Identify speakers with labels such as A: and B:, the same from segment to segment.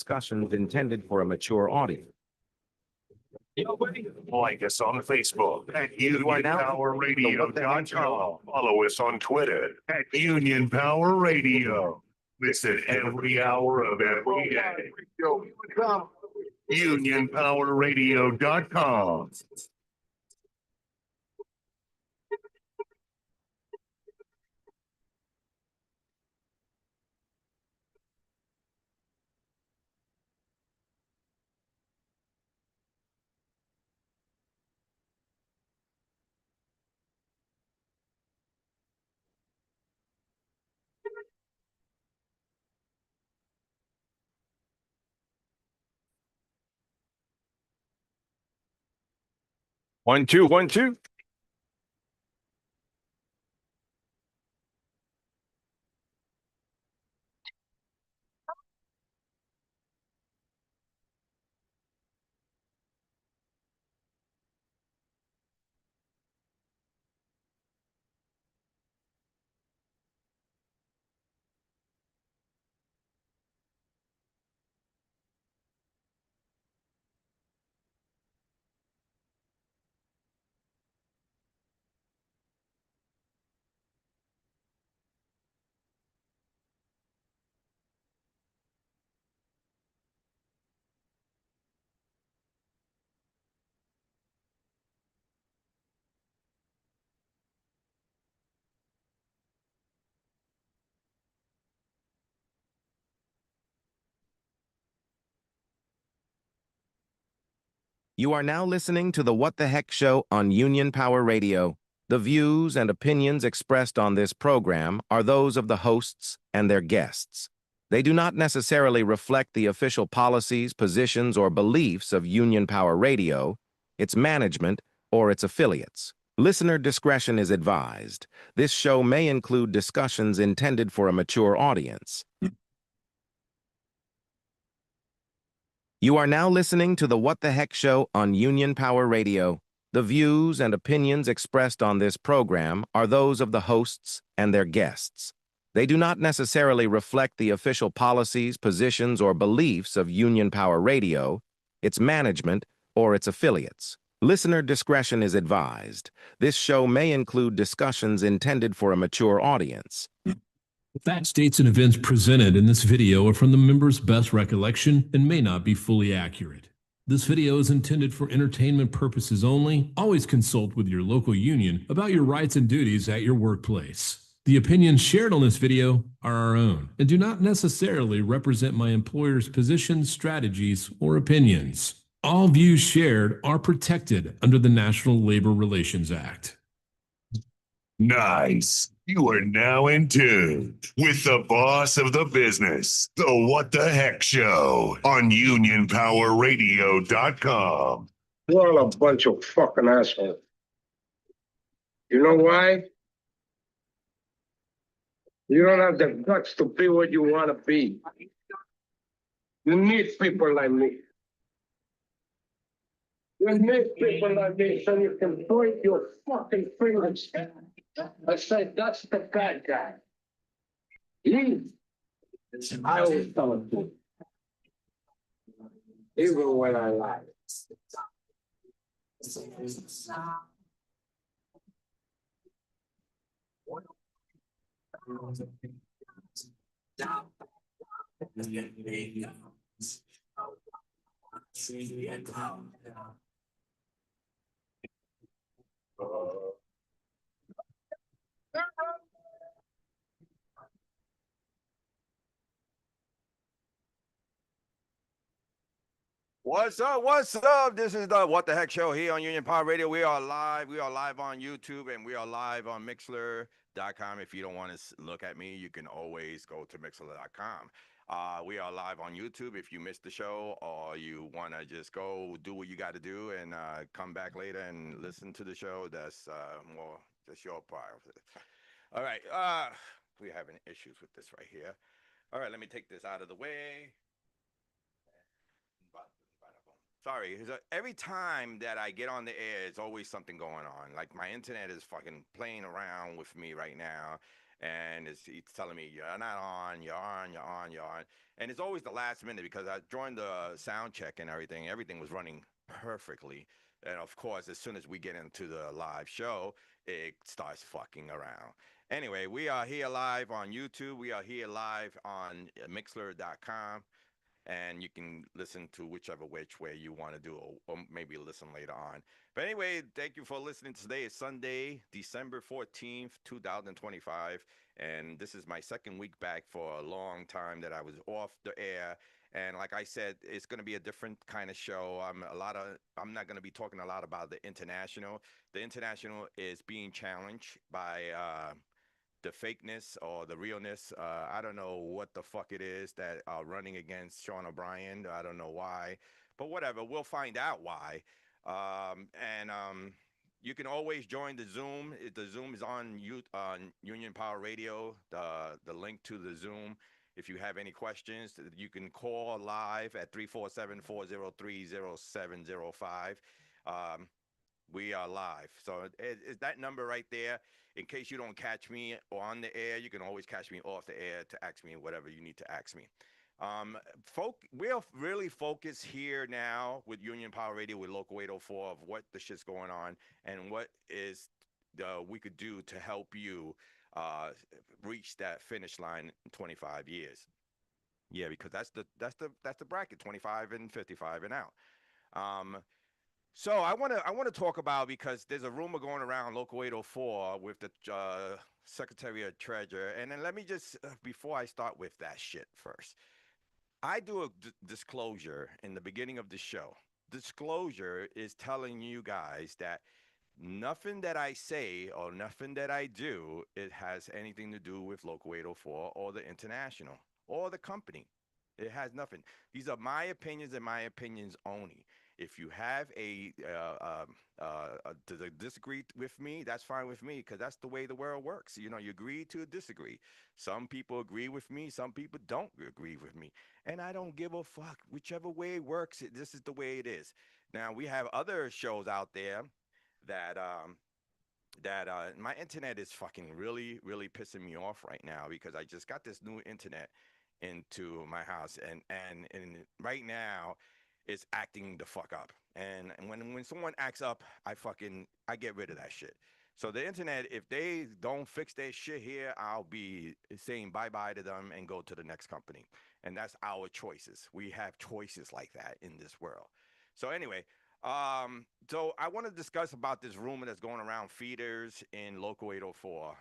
A: discussions intended for a mature audience.
B: Like us on Facebook at UnionPowerRadio.com. Follow us on Twitter at Union Power Radio. Listen every hour of every day. UnionPowerRadio.com.
A: One, two, 1, 2. You are now listening to the What the Heck Show on Union Power Radio. The views and opinions expressed on this program are those of the hosts and their guests. They do not necessarily reflect the official policies, positions, or beliefs of Union Power Radio, its management, or its affiliates. Listener discretion is advised. This show may include discussions intended for a mature audience. You are now listening to the What the Heck Show on Union Power Radio. The views and opinions expressed on this program are those of the hosts and their guests. They do not necessarily reflect the official policies, positions, or beliefs of Union Power Radio, its management, or its affiliates. Listener discretion is advised. This show may include discussions intended for a mature audience.
C: The facts, dates, and events presented in this video are from the members' best recollection and may not be fully accurate. This video is intended for entertainment purposes only. Always consult with your local union about your rights and duties at your workplace. The opinions shared on this video are our own and do not necessarily represent my employer's positions, strategies, or opinions. All views shared are protected under the National Labor Relations Act.
B: Nice. You are now in tune with the boss of the business, the What the Heck Show on UnionPowerRadio.com.
D: You're all a bunch of fucking assholes. You know why? You don't have the guts to be what you want to be. You need people like me. You need people like me so you can point your fucking fingers and say, that's the bad guy. Leave. I always tell him to. Even when I lie.
E: What's up? What's up? This is the What the Heck Show here on Union Power Radio. We are live. We are live on YouTube and we are live on Mixlr.com. If you don't want to look at me, you can always go to Mixlr.com. We are live on YouTube. If you missed the show or you want to just go do what you got to do and come back later and listen to the show, that's more just your part. All right. We're having issues with this right here. All right. Let me take this out of the way. Sorry, every time that I get on the air, it's always something going on. Like my internet is fucking playing around with me right now. and he's telling me you're not on, you're on, you're on, you're on, and it's always the last minute because I joined the sound check and everything was running perfectly, and of course, as soon as we get into the live show, it starts fucking around. Anyway, we are here live on YouTube. We are here live on Mixler.com, and you can listen to which way you want to do, or maybe listen later on. But anyway, thank you for listening. Today is Sunday, December 14th, 2025, and this is my second week back for a long time that I was off the air. And like I said, it's going to be a different kind of show. I'm not going to be talking a lot about the international. The international is being challenged by the fakeness or the realness. I don't know what the fuck it is that are running against Sean O'Brien. I don't know why, but whatever. We'll find out why. You can always join the Zoom. The Zoom is on Union Power Radio. The link to the Zoom. If you have any questions, you can call live at 347-403-0705. We are live. So it's that number right there. In case you don't catch me on the air, you can always catch me off the air to ask me whatever you need to ask me. We'll really focus here now with Union Power Radio with Local 804 of what the shit's going on and what is we could do to help you reach that finish line in 25 years. Yeah, because that's the bracket, 25 and 55 and out. So I want to talk about, because there's a rumor going around Local 804 with the Secretary of Treasury. And then let me just, before I start with that shit first, I do a disclosure in the beginning of the show. Disclosure is telling you guys that nothing that I say or nothing that I do, it has anything to do with Local 804 or the international or the company. It has nothing. These are my opinions and my opinions only. If you have to disagree with me, that's fine with me, because that's the way the world works. You know, you agree to disagree. Some people agree with me, some people don't agree with me, and I don't give a fuck. Whichever way works, this is the way it is. Now we have other shows out there that my internet is fucking really really pissing me off right now, because I just got this new internet into my house, and right now it's acting the fuck up. And when someone acts up, I get rid of that shit. So the internet, if they don't fix their shit here, I'll be saying bye-bye to them and go to the next company. And that's our choices. We have choices like that in this world. So anyway, so I want to discuss about this rumor that's going around feeders in Local 804.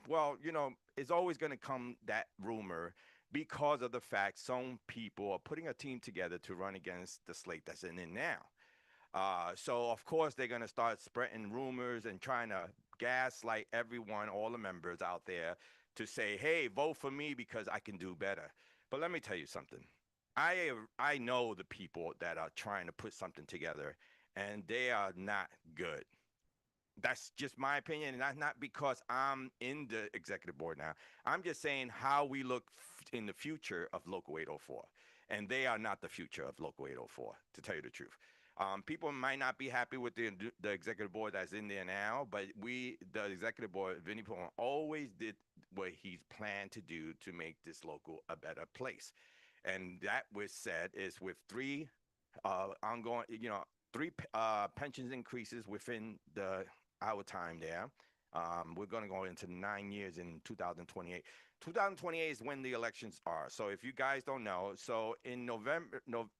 E: Well, you know, it's always going to come that rumor, because of the fact some people are putting a team together to run against the slate that's in it now. So of course they're going to start spreading rumors and trying to gaslight everyone, all the members out there, to say, hey, vote for me because I can do better. But let me tell you something. I know the people that are trying to put something together, and they are not good. That's just my opinion, and that's not because I'm in the executive board now. I'm just saying how we look in the future of Local 804, and they are not the future of Local 804, to tell you the truth. People might not be happy with the executive board that's in there now, but the executive board, Vinnie Paul, always did what he's planned to do to make this local a better place. And that was said is with three ongoing, three pensions increases within our time there. We're going to go into 9 years in 2028. 2028 is when the elections are. So if you guys don't know, so in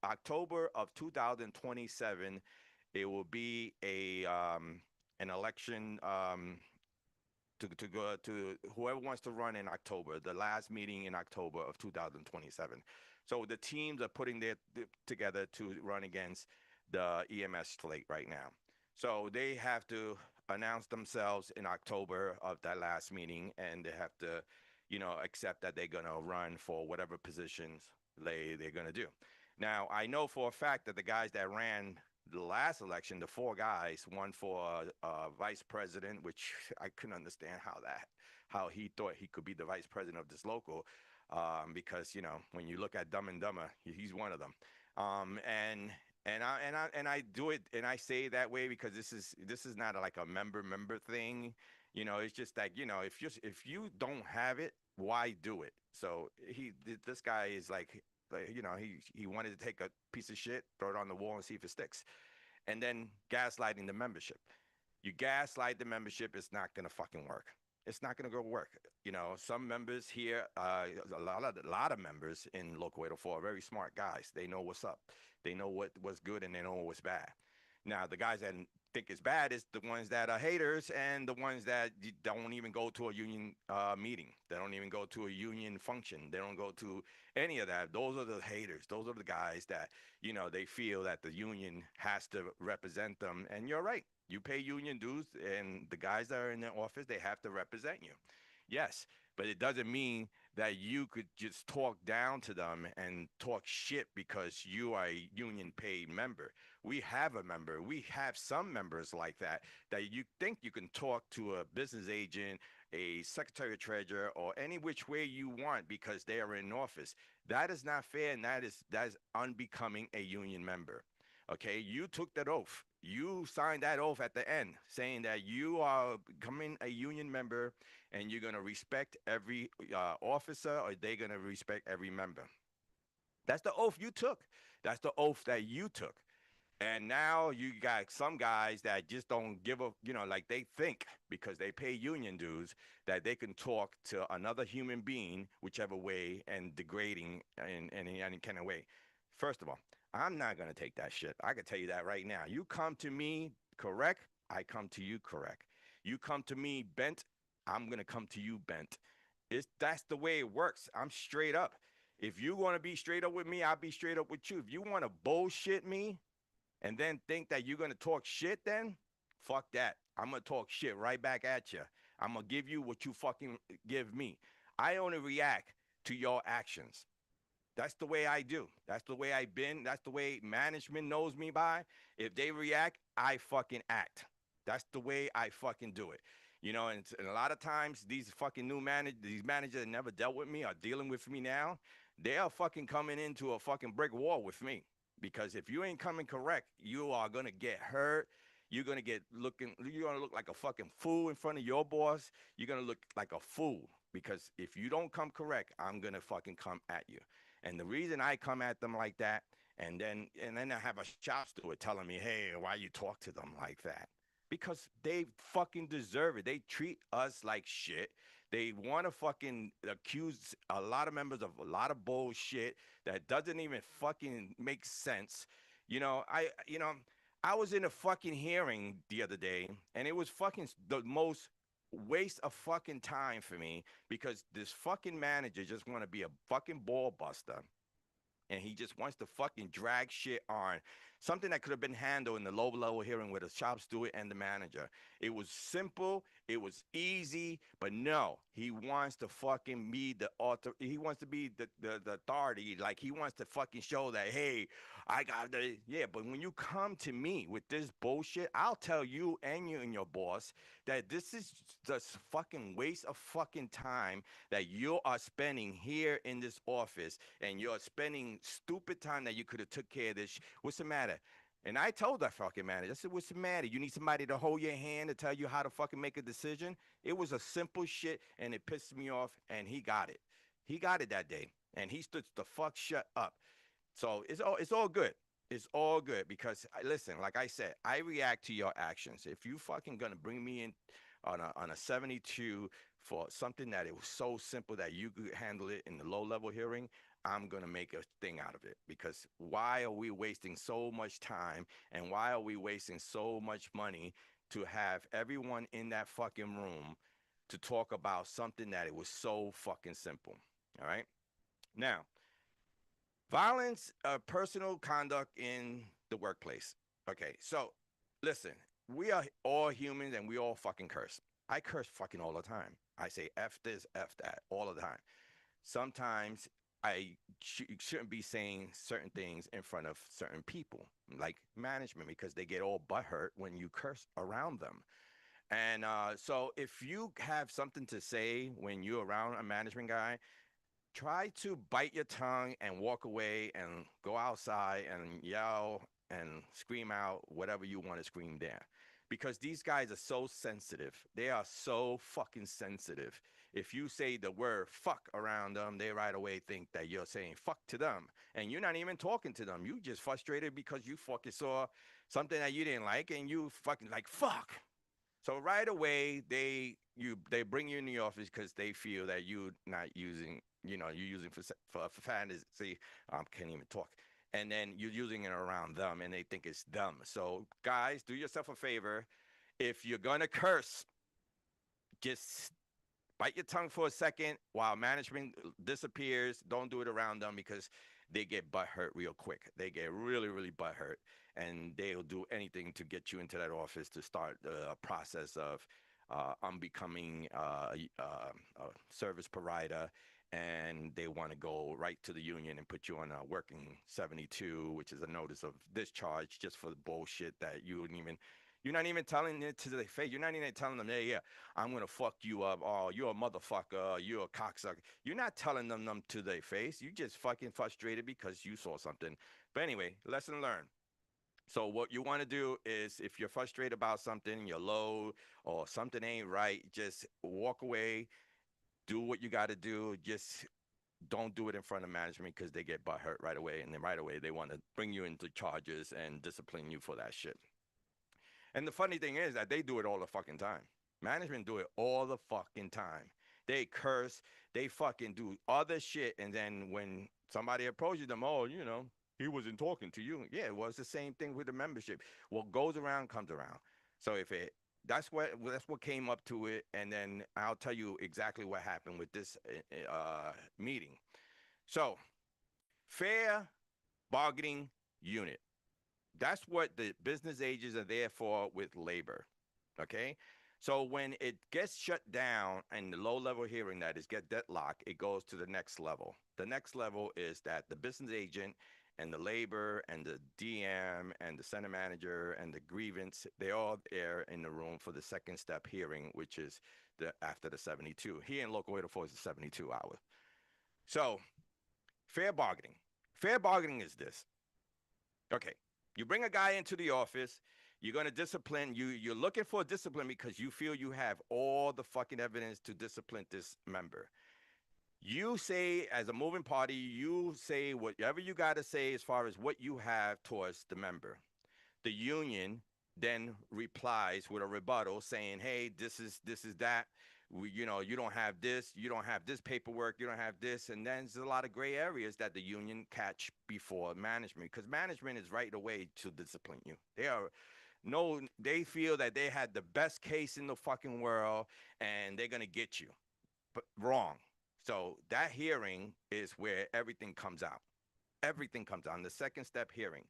E: October of 2027, it will be an election to go to whoever wants to run in October, the last meeting in October of 2027. So the teams are putting together to run against the EMS slate right now. So they have to announce themselves in October of that last meeting, and they have to, accept that they're going to run for whatever positions they're going to do. Now, I know for a fact that the guys that ran the last election, the four guys, one for vice president, which I couldn't understand how he thought he could be the vice president of this local, because when you look at Dumb and Dumber, he's one of them. And I do it, and I say it that way because this is not like a member thing. You know, it's just like, you know, if you don't have it, why do it? So this guy is like, you know, he wanted to take a piece of shit, throw it on the wall and see if it sticks. And then gaslighting the membership. You gaslight the membership, it's not gonna fucking work. It's not gonna go work. You know, some members here, a lot of members in Local 804 are very smart guys. They know what's up. They know what's good and they know what's bad. Now, the guys that think it's bad is the ones that are haters and the ones that don't even go to a union meeting. They don't even go to a union function. They don't go to any of that. Those are the haters. Those are the guys that, you know, they feel that the union has to represent them. And you're right. You pay union dues, and the guys that are in the office, they have to represent you. Yes, but it doesn't mean that you could just talk down to them and talk shit because you are a union paid member. We have a member. We have some members like that you think you can talk to a business agent, a secretary treasurer, or any which way you want because they are in office. That is not fair, and that is unbecoming a union member. Okay, you took that oath. You signed that oath at the end saying that you are becoming a union member and you're going to respect every officer, or they're going to respect every member. That's the oath you took. That's the oath that you took. And now you got some guys that just don't give a, you know, like they think because they pay union dues that they can talk to another human being, whichever way, and degrading in any kind of way. First of all, I'm not going to take that shit. I can tell you that right now. You come to me correct, I come to you correct. You come to me bent, I'm going to come to you bent. That's the way it works. I'm straight up. If you want to be straight up with me, I'll be straight up with you. If you want to bullshit me, and then think that you're going to talk shit, then fuck that. I'm going to talk shit right back at you. I'm going to give you what you fucking give me. I only react to your actions. That's the way I do. That's the way I've been. That's the way management knows me by. If they react, I fucking act. That's the way I fucking do it. You know, and a lot of times these fucking these managers that never dealt with me are dealing with me now. They are fucking coming into a fucking brick wall with me. Because if you ain't coming correct, you are gonna get hurt. You're gonna you're gonna look like a fucking fool in front of your boss. You're gonna look like a fool. Because if you don't come correct, I'm gonna fucking come at you. And the reason I come at them like that, and then I have a shop steward telling me, hey, why you talk to them like that? Because they fucking deserve it. They treat us like shit. They want to fucking accuse a lot of members of a lot of bullshit that doesn't even fucking make sense. I was in a fucking hearing the other day, and it was fucking the most waste of fucking time for me because this fucking manager just want to be a fucking ball buster, and he just wants to fucking drag shit on something that could have been handled in the low level hearing with a shop steward and the manager. It was simple, it was easy, but no, he wants to fucking be the author. He wants to be the authority. Like he wants to fucking show that, hey, I got the, yeah. But when you come to me with this bullshit, I'll tell you and your boss that this is just fucking waste of fucking time that you are spending here in this office, and you're spending stupid time that you could have took care of this. What's the matter? And I told that fucking manager, I said, what's the matter? You need somebody to hold your hand to tell you how to fucking make a decision? It was a simple shit, and it pissed me off, and he got it. He got it that day, and he stood the fuck shut up. So it's all good. It's all good because listen, like I said, I react to your actions. If you fucking gonna bring me in on a 72 for something that it was so simple that you could handle it in the low level hearing, I'm gonna make a thing out of it. Because why are we wasting so much time, and why are we wasting so much money to have everyone in that fucking room to talk about something that it was so fucking simple? All right. Now, violence, personal conduct in the workplace. Okay, so listen, we are all humans and we all fucking curse. I curse fucking all the time. I say F this, F that all the time. Sometimes I shouldn't be saying certain things in front of certain people, like management, because they get all butthurt when you curse around them. And so if you have something to say when you're around a management guy, try to bite your tongue and walk away and go outside and yell and scream out whatever you want to scream there. because these guys are so sensitive. They are so fucking sensitive. If you say the word fuck around them, they right away think that you're saying fuck to them. And you're not even talking to them. You just frustrated because you fucking saw something that you didn't like and you fucking like fuck. So right away they bring you in the office because they feel that you're not using, you're using for fantasy. Can't even talk. And then you're using it around them and they think it's dumb. So guys, do yourself a favor. If you're gonna curse, just bite your tongue for a second while management disappears. Don't do it around them because they get butt hurt real quick. They get really, really butt hurt, and they'll do anything to get you into that office to start the process of unbecoming a service provider. And they want to go right to the union and put you on a working 72, which is a notice of discharge just for the bullshit that you wouldn't even. You're not even telling it to their face. You're not even telling them, hey, yeah, I'm gonna fuck you up. Oh, you're a motherfucker. You're a cocksucker. You're not telling them to their face. You just fucking frustrated because you saw something. But anyway, lesson learned. So what you want to do is, if you're frustrated about something, you're low, or something ain't right, just walk away. Do what you got to do. Just don't do it in front of management because they get butt hurt right away, and then right away they want to bring you into charges and discipline you for that shit. And the funny thing is that they do it all the fucking time. Management do it all the fucking time. They curse, they fucking do other shit, and then when somebody approaches them, oh, he wasn't talking to you. Yeah, it was the same thing with the membership. What goes around comes around. So if it that's what came up to it, and then I'll tell you exactly what happened with this meeting. So, fair bargaining unit. That's what the business agents are there for with labor. Okay. So when it gets shut down and the low level hearing that is get deadlocked, it goes to the next level. The next level is that the business agent and the labor and the DM and the center manager and the grievance, they're all there in the room for the second step hearing, which is after the 72. Here in local 804 is the 72 hour. So fair bargaining. Fair bargaining is this. Okay. You bring a guy into the office, you're going to discipline, you're looking for discipline because you feel you have all the fucking evidence to discipline this member. You say, as a moving party, you say whatever you got to say as far as what you have towards the member. The union then replies with a rebuttal saying, hey, this is that. You don't have this, you don't have this paperwork, you don't have this. And then there's a lot of gray areas that the union catch before management, because management is right away to discipline you. They feel that they had the best case in the fucking world and they're going to get you, but wrong. So that hearing is where everything comes out. Everything comes out in the second step hearing.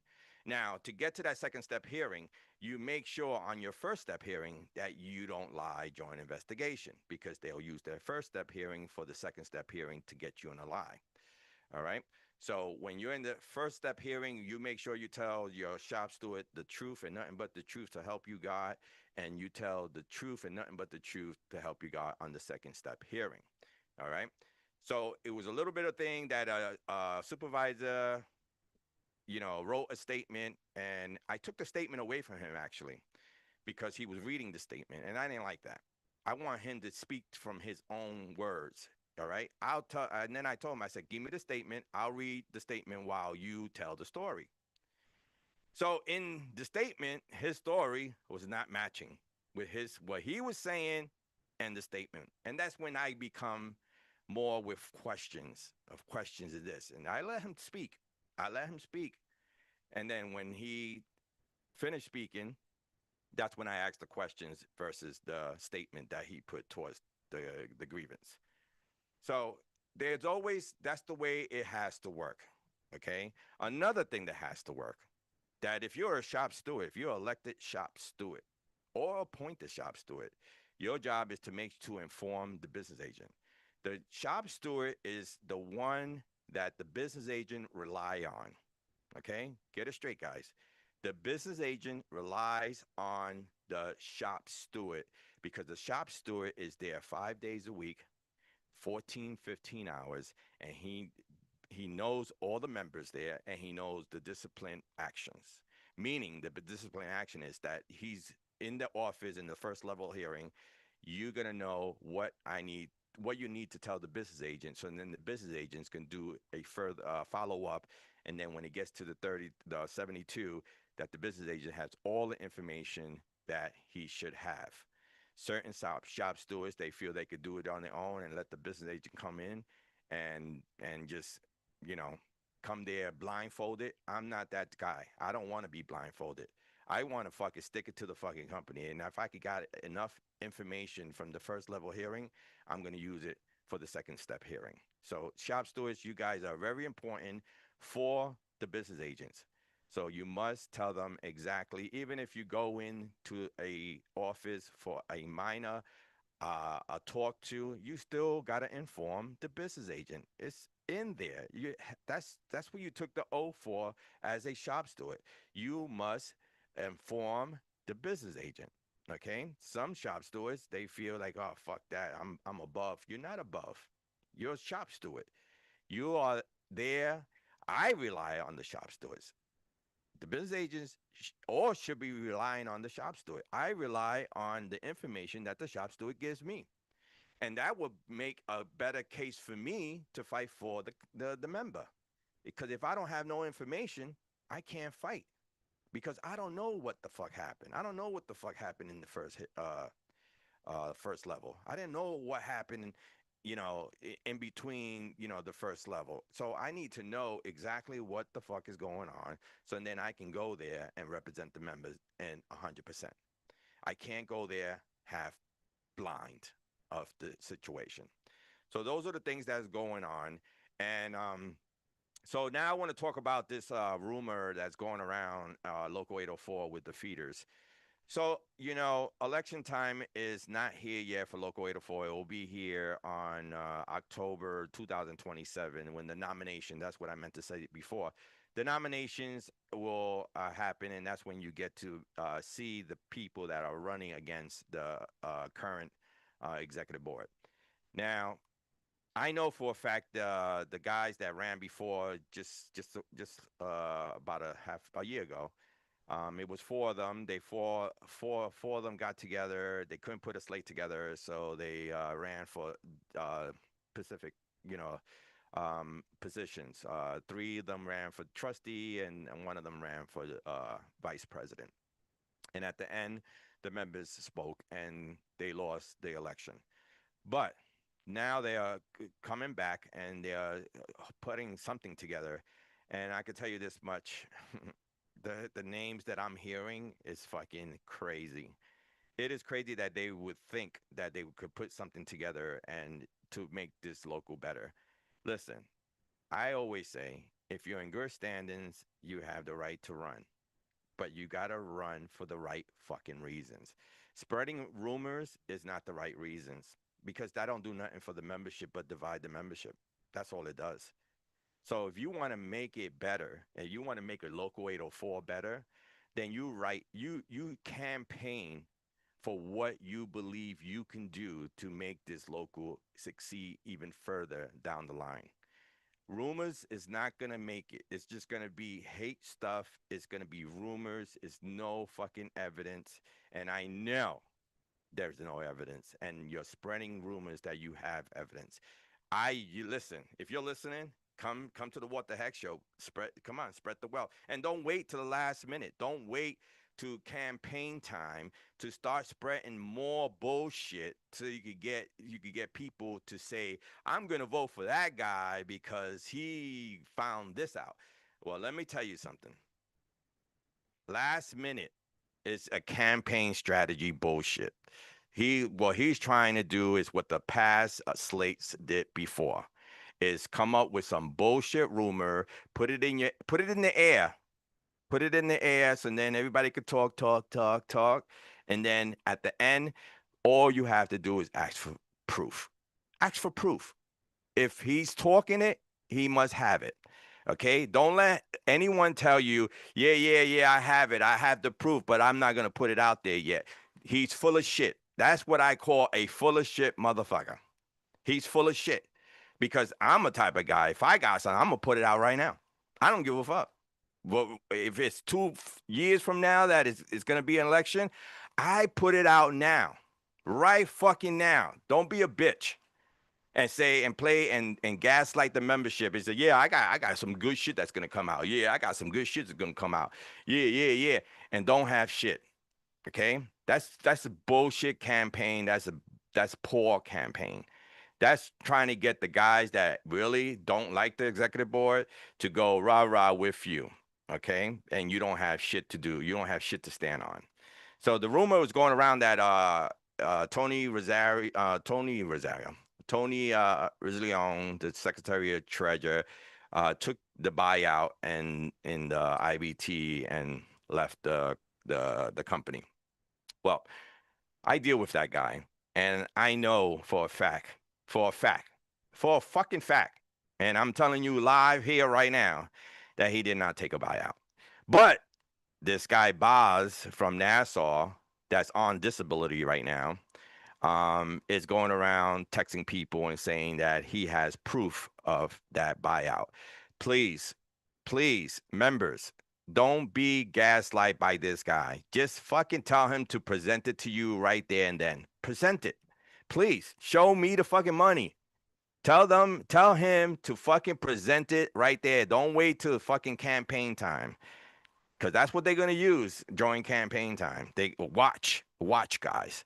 E: Now, to get to that second step hearing, you make sure on your first step hearing that you don't lie during investigation, because they'll use their first step hearing for the second step hearing to get you in a lie. All right. So when you're in the first step hearing, you make sure you tell your shop steward the truth and nothing but the truth to help you God. And you tell the truth and nothing but the truth to help you God on the second step hearing. All right. So it was a little bit of thing that a supervisor, wrote a statement, and I took the statement away from him actually, because he was reading the statement, and I didn't like that. I want him to speak from his own words. All right. And then I told him, I said, give me the statement. I'll read the statement while you tell the story. So in the statement, his story was not matching with what he was saying and the statement. And that's when I become more with questions of this. And I let him speak. And then when he finished speaking, that's when I asked the questions versus the statement that he put towards the grievance. So that's the way it has to work. Okay. Another thing that has to work, that if you're a shop steward, if you're elected shop steward or appointed shop steward, your job is to inform the business agent. The shop steward is the one that the business agent rely on. Okay? Get it straight, guys. The business agent relies on the shop steward because the shop steward is there 5 days a week, 14, 15 hours, and he knows all the members there, and he knows the discipline actions. Meaning the discipline action is that he's in the office in the first level hearing, you're gonna know what you need to tell the business agent, so then the business agents can do a further follow up, and then when it gets to the 72, that the business agent has all the information that he should have. Certain shop stewards, they feel they could do it on their own and let the business agent come in and just, you know, come there blindfolded. I'm not that guy. I don't want to be blindfolded. I want to fucking stick it to the fucking company. And if I could got enough information from the first level hearing, I'm going to use it for the second step hearing. So shop stewards, you guys are very important for the business agents. So you must tell them exactly, even if you go into a office for a minor a talk to, you still got to inform the business agent. It's in there. That's what you took the oath for as a shop steward. You must inform the business agent. Okay. Some shop stewards, they feel like, oh fuck that, I'm above. You're not above. You're a shop steward. You are there. I rely on the shop stewards. The business agents all should be relying on the shop steward. I rely on the information that the shop steward gives me. And that would make a better case for me to fight for the member. Because if I don't have no information, I can't fight. Because I don't know what the fuck happened. I don't know what the fuck happened in the first level. I didn't know what happened, you know, in between, you know, the first level. So I need to know exactly what the fuck is going on. So then I can go there and represent the members in 100%. I can't go there half blind of the situation. So those are the things that's going on. And so now I want to talk about this rumor that's going around Local 804 with the feeders. So, you know, election time is not here yet for Local 804. It will be here on October 2027 when the nomination, that's what I meant to say before. The nominations will happen, and that's when you get to see the people that are running against the current executive board. Now, I know for a fact the guys that ran before just about a year ago. It was four of them. Four of them got together. They couldn't put a slate together, so they ran for specific, you know, positions. Three of them ran for trustee, and one of them ran for vice president. And at the end, the members spoke, and they lost the election. But now they are coming back, and they are putting something together. And I can tell you this much. The names that I'm hearing is fucking crazy. It is crazy that they would think that they could put something together and to make this local better. Listen, I always say, if you're in good standings, you have the right to run. But you got to run for the right fucking reasons. Spreading rumors is not the right reasons because that don't do nothing for the membership but divide the membership. That's all it does. So if you want to make it better and you want to make a Local 804 better, then you campaign for what you believe you can do to make this local succeed even further down the line. Rumors is not going to make it. It's just going to be hate stuff. It's going to be rumors. It's no fucking evidence. And I know there's no evidence. And you're spreading rumors that you have evidence. You listen. If you're listening, come to the What the Heck show. Come on, spread the wealth. And don't wait till the last minute. Don't wait to campaign time to start spreading more bullshit so you could get people to say, I'm going to vote for that guy because he found this out. Well, let me tell you something. Last minute is a campaign strategy bullshit. What he's trying to do is what the past slates did before. Is come up with some bullshit rumor, put it in the air, so then everybody could talk, and then at the end, all you have to do is ask for proof. Ask for proof. If he's talking it, he must have it. Okay, don't let anyone tell you, yeah, I have it, I have the proof, but I'm not gonna put it out there yet. He's full of shit. That's what I call a full of shit motherfucker. He's full of shit. Because I'm a type of guy, if I got something, I'm going to put it out right now. I don't give a fuck. Well, if it's 2 years from now that it's going to be an election, I put it out now, right fucking now. Don't be a bitch and say and play and gaslight the membership and say, yeah, I got some good shit that's gonna come out. Yeah, I got some good shit that's gonna come out. Yeah, and don't have shit. Okay, that's a bullshit campaign. That's poor campaign. That's trying to get the guys that really don't like the executive board to go rah rah with you. Okay, and you don't have shit to do. You don't have shit to stand on. So the rumor was going around that Tony Rizlion, the Secretary of Treasury, took the buyout and in the IBT and left the company. Well, I deal with that guy, and I know for a fact, for a fucking fact, and I'm telling you live here right now that he did not take a buyout. But this guy Boz from Nassau, that's on disability right now, is going around texting people and saying that he has proof of that buyout. Please, please, members, don't be gaslight by this guy. Just fucking tell him to present it to you right there and then. Present it. Please show me the fucking money. Tell him to fucking present it right there. Don't wait till fucking campaign time. Because that's what they're going to use during campaign time. They watch, guys.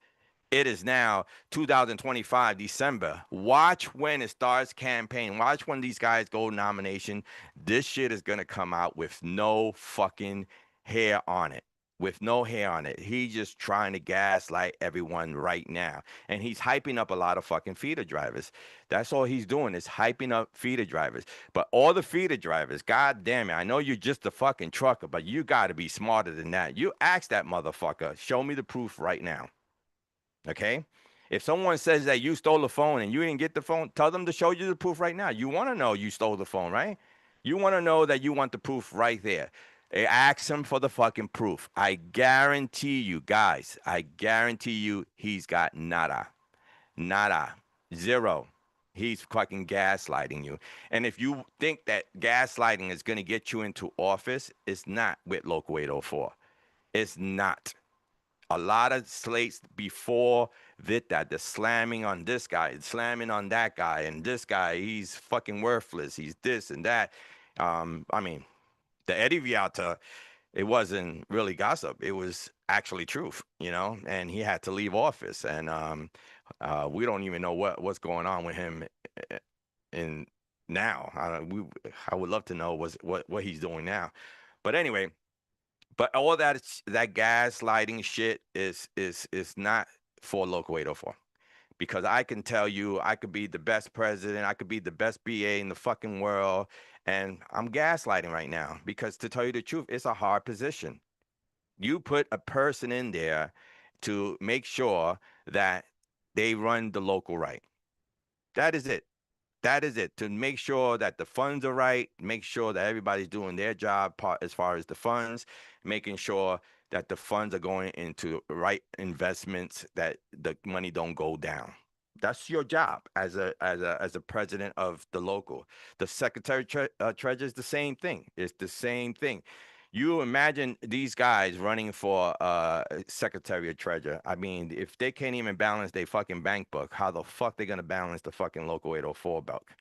E: It is now 2025 December. Watch when it starts campaign. Watch when these guys go nomination. This shit is gonna come out with no fucking hair on it. With no hair on it. He's just trying to gaslight everyone right now. And he's hyping up a lot of fucking feeder drivers. That's all he's doing is hyping up feeder drivers. But all the feeder drivers, god damn it, I know you're just a fucking trucker, but you gotta be smarter than that. You ask that motherfucker, show me the proof right now. Okay. If someone says that you stole the phone and you didn't get the phone, tell them to show you the proof right now. You want to know you stole the phone, right? You want to know that you want the proof right there. Ask him for the fucking proof. I guarantee you, guys, I guarantee you he's got nada. Nada. Zero. He's fucking gaslighting you. And if you think that gaslighting is going to get you into office, it's not with Local 804. It's not. A lot of slates before that, they're slamming on this guy, slamming on that guy, and this guy, he's fucking worthless. He's this and that. I mean, the Eddie Viata, it wasn't really gossip. It was actually truth, you know, and he had to leave office. And we don't even know what's going on with him in now. I would love to know what he's doing now. But anyway, but all that gaslighting shit is not for Local 804. Because I can tell you, I could be the best president, I could be the best BA in the fucking world, and I'm gaslighting right now. Because to tell you the truth, it's a hard position. You put a person in there to make sure that they run the local right. That is it. That is it. To make sure that the funds are right, make sure that everybody's doing their job as far as the funds, making sure that the funds are going into right investments, that the money don't go down. That's your job as a president of the local. The Secretary Treasurer is the same thing. It's the same thing. You imagine these guys running for Secretary of Treasurer. I mean, if they can't even balance their fucking bank book, how the fuck they gonna balance the fucking Local 804 book?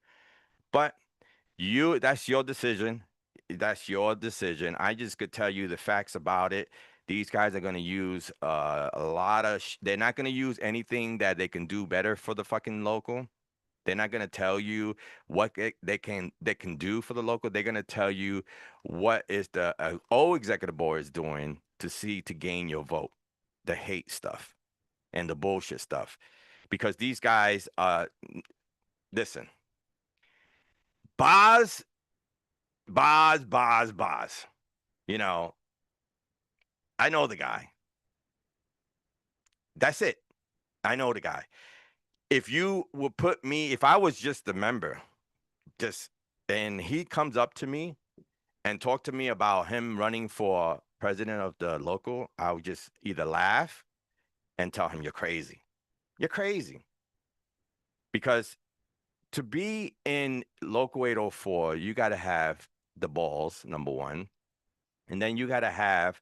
E: But that's your decision. That's your decision. I just could tell you the facts about it. These guys are gonna use a lot of. They're not gonna use anything that they can do better for the fucking local. They're not going to tell you what they can do for the local. They're going to tell you what is the old executive board is doing to gain your vote, the hate stuff and the bullshit stuff. Because these guys, listen, Boz. You know, I know the guy. That's it. I know the guy. If you would put me, if I was just a member, and he comes up to me and talk to me about him running for president of the local, I would just either laugh and tell him, you're crazy. You're crazy. Because to be in Local 804, you got to have the balls, number one. And then you got to have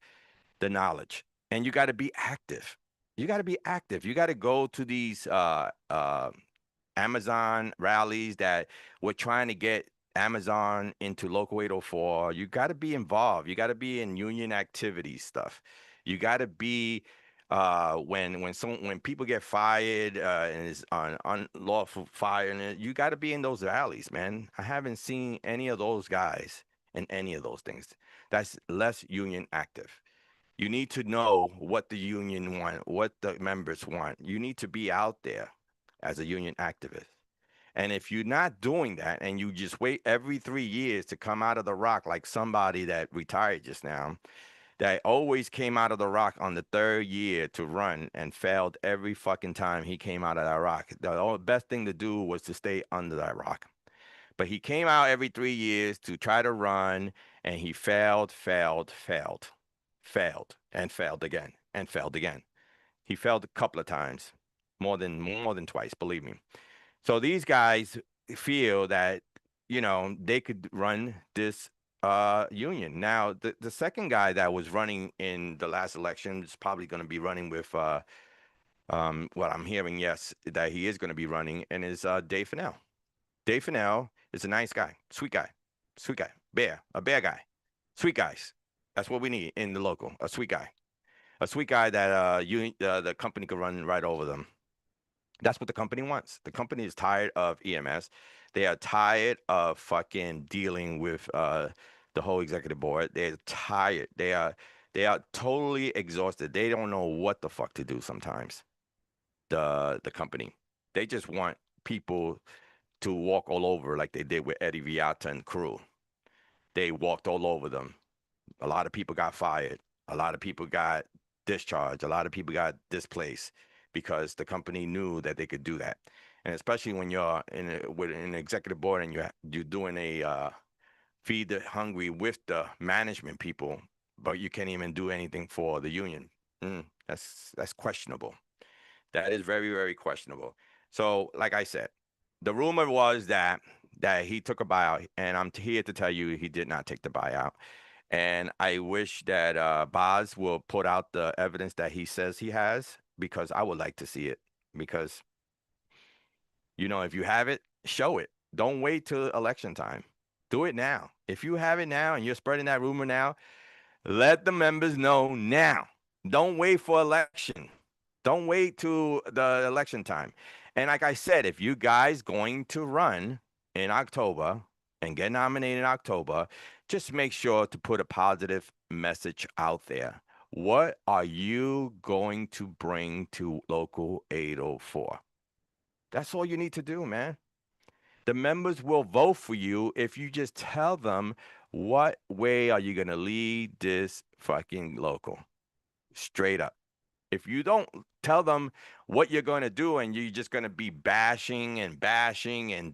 E: the knowledge. and you got to be active. You got to be active. You got to go to these Amazon rallies that we're trying to get Amazon into Local 804. You got to be involved. You got to be in union activity stuff. You got to be when people get fired and is on unlawful fire, and you got to be in those rallies, man. I haven't seen any of those guys in any of those things. That's less union active. You need to know what the union want, what the members want. You need to be out there as a union activist. And if you're not doing that and you just wait every 3 years to come out of the rock like somebody that retired just now, that always came out of the rock on the 3rd year to run and failed every fucking time he came out of that rock. The best thing to do was to stay under that rock. But he came out every 3 years to try to run, and he failed, and failed again, and failed again. He failed a couple of times, more than twice, believe me. So these guys feel that, you know, they could run this union. Now, the second guy that was running in the last election is probably going to be running with what I'm hearing, yes, that he is going to be running, and is Dave Fennell. Dave Fennell is a nice guy, sweet guy, a bear guy, sweet guys. That's what we need in the local, a sweet guy that the company could run right over them. That's what the company wants. The company is tired of EMS. They are tired of fucking dealing with the whole executive board. They're tired. They are totally exhausted. They don't know what the fuck to do sometimes. The company. They just want people to walk all over like they did with Eddie Viata and crew. They walked all over them. A lot of people got fired. A lot of people got discharged. A lot of people got displaced because the company knew that they could do that. And especially when you're with an executive board and you're doing a feed the hungry with the management people, but you can't even do anything for the union. That's questionable. That is very, very questionable. So, like I said, the rumor was that he took a buyout, and I'm here to tell you he did not take the buyout. And I wish that Boz will put out the evidence that he says he has, because I would like to see it. Because, you know, if you have it, show it. Don't wait till election time. Do it now. If you have it now and you're spreading that rumor now, let the members know now. Don't wait for election. Don't wait to the election time. And like I said, if you guys going to run in October and get nominated in October, just make sure to put a positive message out there. What are you going to bring to Local 804? That's all you need to do, man. The members will vote for you if you just tell them what way are you going to lead this fucking local. Straight up. If you don't tell them what you're going to do and you're just going to be bashing and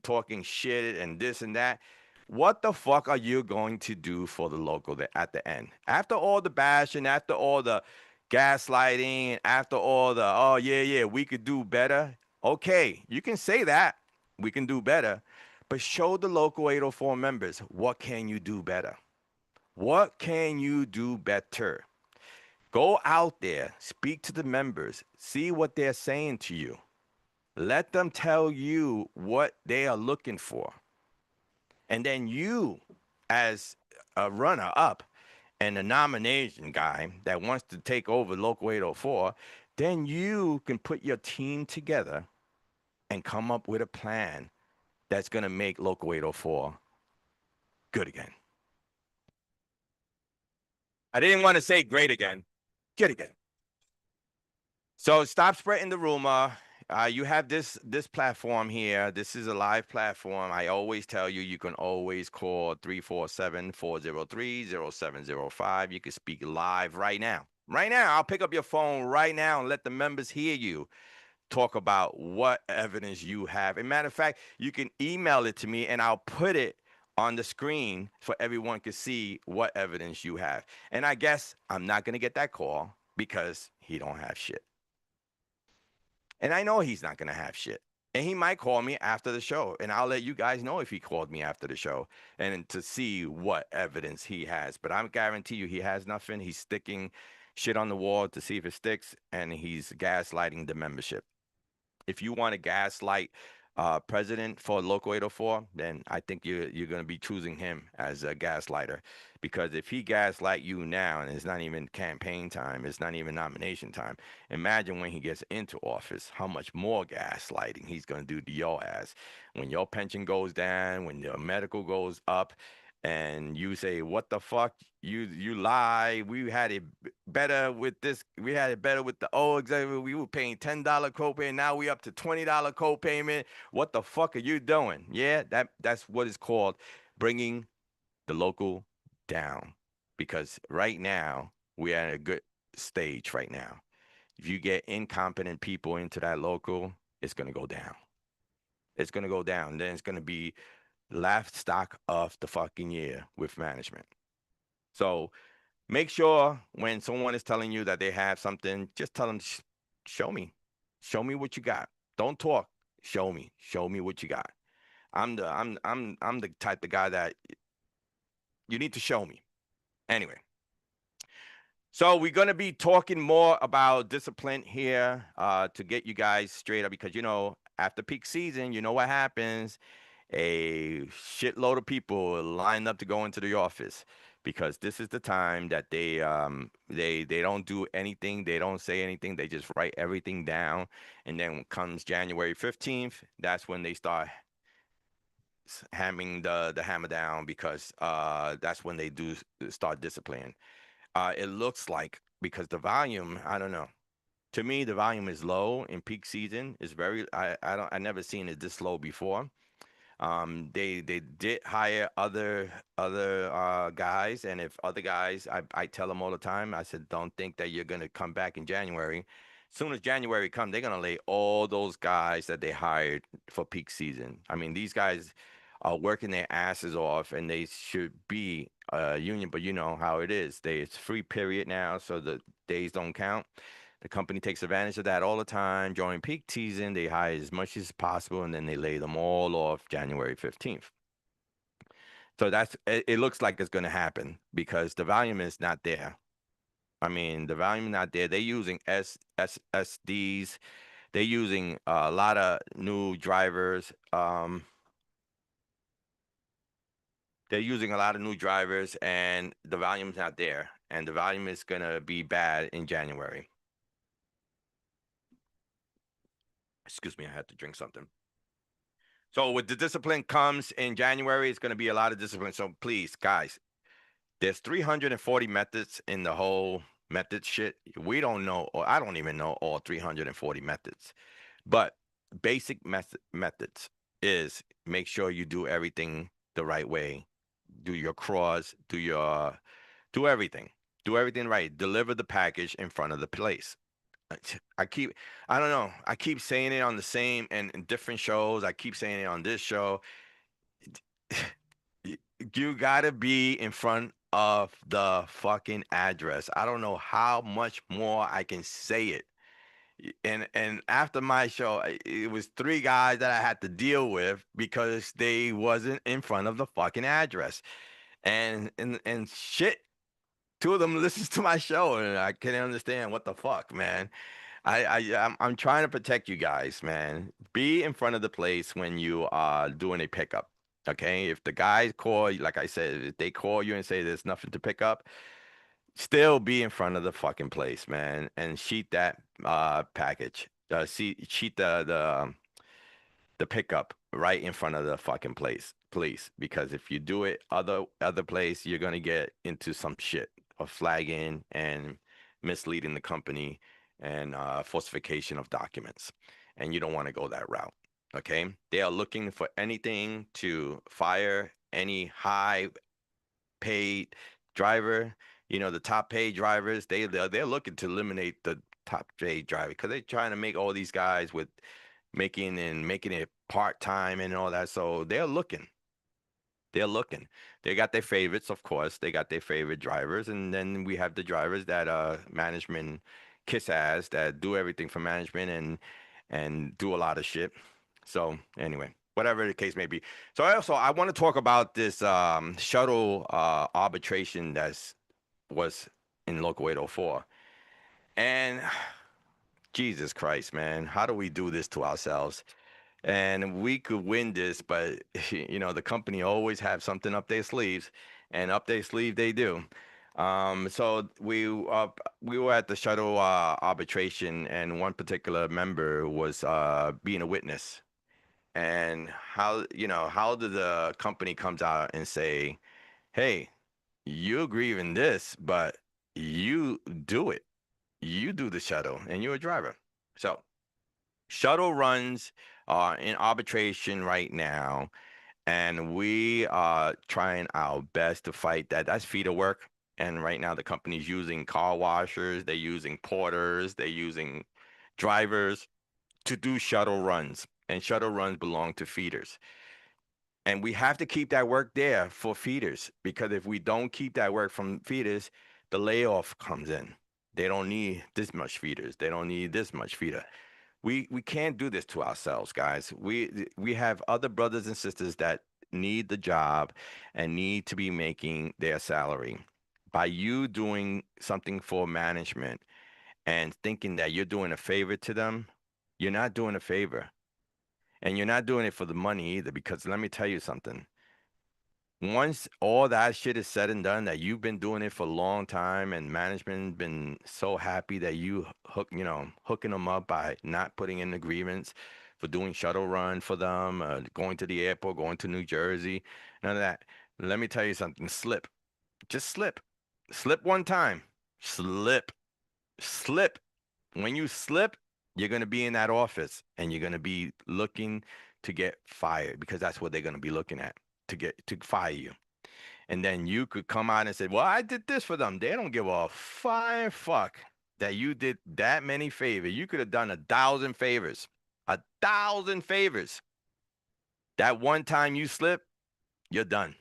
E: talking shit and this and that, what the fuck are you going to do for the local at the end? After all the bashing, after all the gaslighting, after all the, oh, yeah, we could do better. Okay, you can say that. We can do better. But show the Local 804 members, what can you do better? What can you do better? Go out there, speak to the members, see what they're saying to you. Let them tell you what they are looking for. And then you, as a runner-up and a nomination guy that wants to take over Local 804, then you can put your team together and come up with a plan that's going to make Local 804 good again. I didn't want to say great again. Good again. So stop spreading the rumor. You have this platform here. This is a live platform. I always tell you, you can always call 347-403-0705. You can speak live right now. Right now, I'll pick up your phone right now and let the members hear you talk about what evidence you have. As a matter of fact, you can email it to me and I'll put it on the screen for everyone to see what evidence you have. And I guess I'm not going to get that call because he don't have shit. And I know he's not going to have shit. And he might call me after the show, and I'll let you guys know if he called me after the show and to see what evidence he has. But I guarantee you he has nothing. He's sticking shit on the wall to see if it sticks, and he's gaslighting the membership. If you want to gaslight president for Local 804, then I think you're going to be choosing him as a gaslighter. Because if he gaslight you now, and it's not even campaign time, it's not even nomination time, imagine when he gets into office, how much more gaslighting he's going to do to your ass. When your pension goes down, when your medical goes up, and you say, what the fuck, you lie, we had it better with this, we had it better with the old executive, we were paying $10 copay, now we up to $20 copayment, what the fuck are you doing? Yeah, that's what is called bringing the local down. Because right now we're at a good stage right now. If you get incompetent people into that local, it's going to go down. It's going to go down. Then it's going to be last stock of the fucking year with management. So make sure when someone is telling you that they have something, just tell them, show me what you got. Don't talk. Show me what you got. I'm the type of guy that you need to show me. Anyway, so we're going to be talking more about discipline here to get you guys straight up, because, after peak season, you know what happens. A shitload of people lined up to go into the office, because this is the time that they don't do anything, they don't say anything, they just write everything down, and then when comes January 15th, that's when they start hammering the hammer down, because that's when they do start disciplining. It looks like, because the volume, I don't know. To me, the volume is low in peak season. It's very, I never seen it this low before. They did hire other guys, and if other guys, I tell them all the time, I said, don't think that you're gonna come back in January. As soon as January comes, they're gonna lay all those guys that they hired for peak season. I mean, these guys are working their asses off, and they should be union, but you know how it is. It's free period now, so the days don't count. The company takes advantage of that all the time. During peak season, they hire as much as possible, and then they lay them all off January 15th. So it looks like it's going to happen, because the volume is not there. I mean, the volume is not there. They're using SSDs. They're using a lot of new drivers. They're using a lot of new drivers, and the volume's not there. And the volume is going to be bad in January. Excuse me, I had to drink something. So with the discipline comes in January, it's going to be a lot of discipline. So please, guys, there's 340 methods in the whole method shit. We don't know, or I don't even know all 340 methods. But basic methods is make sure you do everything the right way. Do your cross, do everything. Do everything right. Deliver the package in front of the place. I don't know. I keep saying it on the same and in different shows. I keep saying it on this show. You gotta be in front of the fucking address. I don't know how much more I can say it. And after my show, it was 3 guys that I had to deal with because they wasn't in front of the fucking address. And shit, 2 of them listens to my show, and I can't understand what the fuck, man. I'm trying to protect you guys, man. Be in front of the place when you are doing a pickup. Okay, if the guys call, like I said, if they call you and say there's nothing to pick up, still be in front of the fucking place, man, and sheet that package. Sheet the pickup right in front of the fucking place, please. Because if you do it other place, you're gonna get into some shit of flagging and misleading the company and falsification of documents, and you don't want to go that route. Okay, they are looking for anything to fire any high paid driver. The top paid drivers, they're looking to eliminate the top paid driver, because they're trying to make all these guys with making it part-time and all that. So they're looking. They got their favorites, of course. They got their favorite drivers, and then we have the drivers that management kiss ass, that do everything for management and do a lot of shit. So anyway, whatever the case may be. So I want to talk about this shuttle arbitration was in Local 804. And Jesus Christ, man, how do we do this to ourselves? And we could win this, but the company always have something up their sleeves, and up their sleeve they do. So we were at the shuttle arbitration, and one particular member was being a witness. And how did the company comes out and say, "Hey, you agree in this, but you do it. You do the shuttle, and you're a driver." So shuttle runs are in arbitration right now, and we are trying our best to fight that. That's feeder work. And right now, the company's using car washers, they're using porters, they're using drivers to do shuttle runs. And shuttle runs belong to feeders. And we have to keep that work there for feeders, because if we don't keep that work from feeders, the layoff comes in. They don't need this much feeders. They don't need this much feeder. We can't do this to ourselves, guys. We have other brothers and sisters that need the job and need to be making their salary. By you doing something for management and thinking that you're doing a favor to them, you're not doing a favor. And you're not doing it for the money either, because let me tell you something. Once all that shit is said and done, that you've been doing it for a long time, and management been so happy that hooking them up by not putting in agreements for doing shuttle run for them, going to the airport, going to New Jersey, none of that. Let me tell you something. Slip. Just slip. Slip one time. Slip. Slip. When you slip, you're going to be in that office, and you're going to be looking to get fired, because that's what they're going to be looking at, to fire you. And then you could come out and say, "Well, I did this for them." They don't give a flying fuck that you did that many favors. You could have done 1,000 favors. 1,000 favors. That one time you slip, you're done.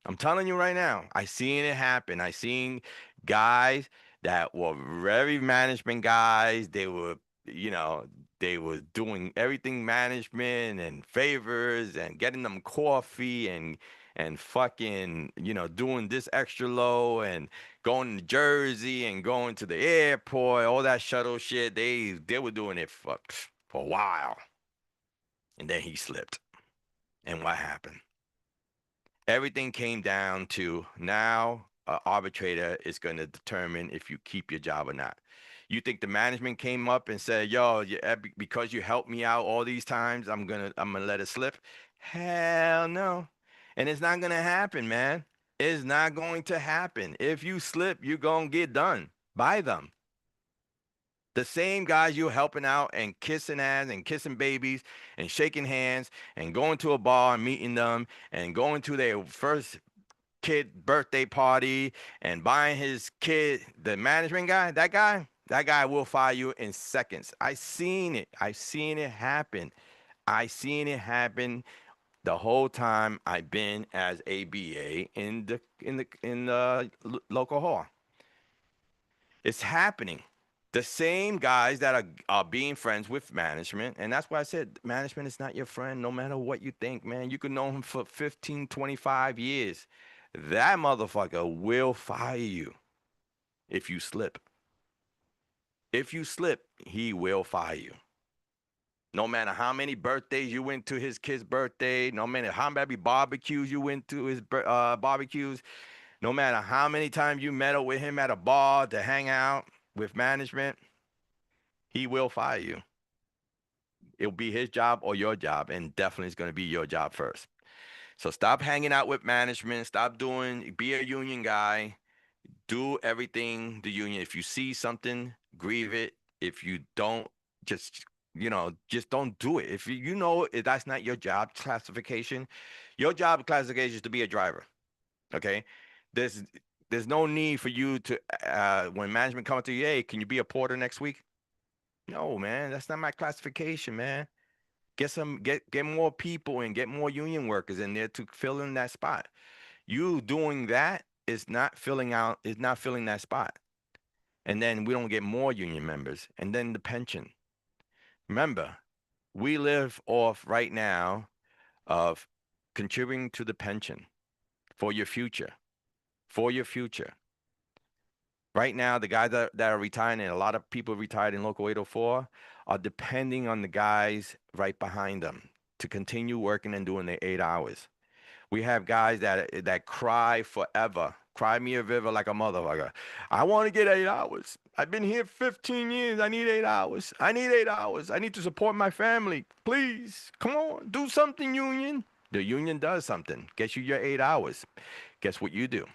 E: I'm telling you right now, I seen it happen. I seen guys that were very management guys. They were, they were doing everything management and favors and getting them coffee and fucking, doing this extra low and going to Jersey and going to the airport, all that shuttle shit. They were doing it for a while. And then he slipped. And what happened? Everything came down to now an arbitrator is going to determine if you keep your job or not. You think the management came up and said, "Yo, because you helped me out all these times, I'm gonna let it slip"? Hell no. And it's not gonna happen, man. It's not going to happen. If you slip, you're gonna get done by them. The same guys you're helping out and kissing ass and kissing babies and shaking hands and going to a bar and meeting them and going to their first kid birthday party and buying his kid, the management guy, that guy will fire you in seconds. I seen it. I seen it happen. I seen it happen the whole time I've been as ABA in the local hall. It's happening. The same guys that are being friends with management. And that's why I said management is not your friend, no matter what you think, man. You could know him for 15, 25 years. That motherfucker will fire you if you slip. If you slip, he will fire you. No matter how many birthdays you went to his kid's birthday, no matter how many barbecues you went to his barbecues, no matter how many times you met up with him at a bar to hang out with management, he will fire you. It'll be his job or your job, and definitely it's going to be your job first. So stop hanging out with management. Be a union guy. Do everything the union. If you see something, grieve it. If you don't, just don't do it. If if that's not your job classification, your job classification is to be a driver. Okay? There's no need for you to, when management comes to you, "Hey, can you be a porter next week?" No, man, that's not my classification, man. Get more people and get more union workers in there to fill in that spot. You doing that is not filling that spot. And then we don't get more union members. And then the pension. Remember, we live off right now of contributing to the pension for your future. For your future. Right now, the guys that are retiring, and a lot of people retired in Local 804, are depending on the guys right behind them to continue working and doing their 8 hours. We have guys that cry forever, cry me a river like a motherfucker. I want to get 8 hours. I've been here 15 years. I need 8 hours. I need 8 hours. I need to support my family. Please, come on, do something, union. The union does something. Gets you your 8 hours. Guess what you do?